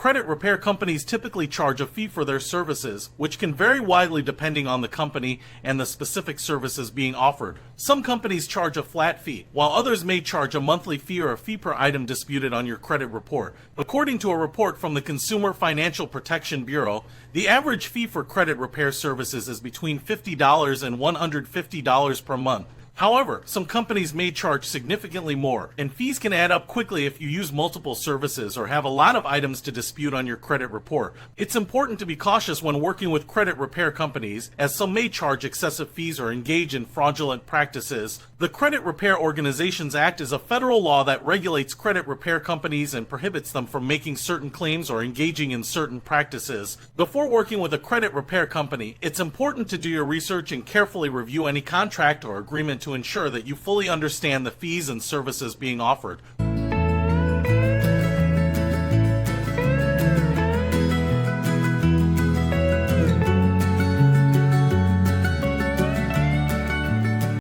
Credit repair companies typically charge a fee for their services, which can vary widely depending on the company and the specific services being offered. Some companies charge a flat fee, while others may charge a monthly fee or a fee per item disputed on your credit report. According to a report from the Consumer Financial Protection Bureau, the average fee for credit repair services is between $50 and $150 per month. However, some companies may charge significantly more, and fees can add up quickly if you use multiple services or have a lot of items to dispute on your credit report. It's important to be cautious when working with credit repair companies, as some may charge excessive fees or engage in fraudulent practices. The Credit Repair Organizations Act is a federal law that regulates credit repair companies and prohibits them from making certain claims or engaging in certain practices. Before working with a credit repair company, it's important to do your research and carefully review any contract or agreement to ensure that you fully understand the fees and services being offered.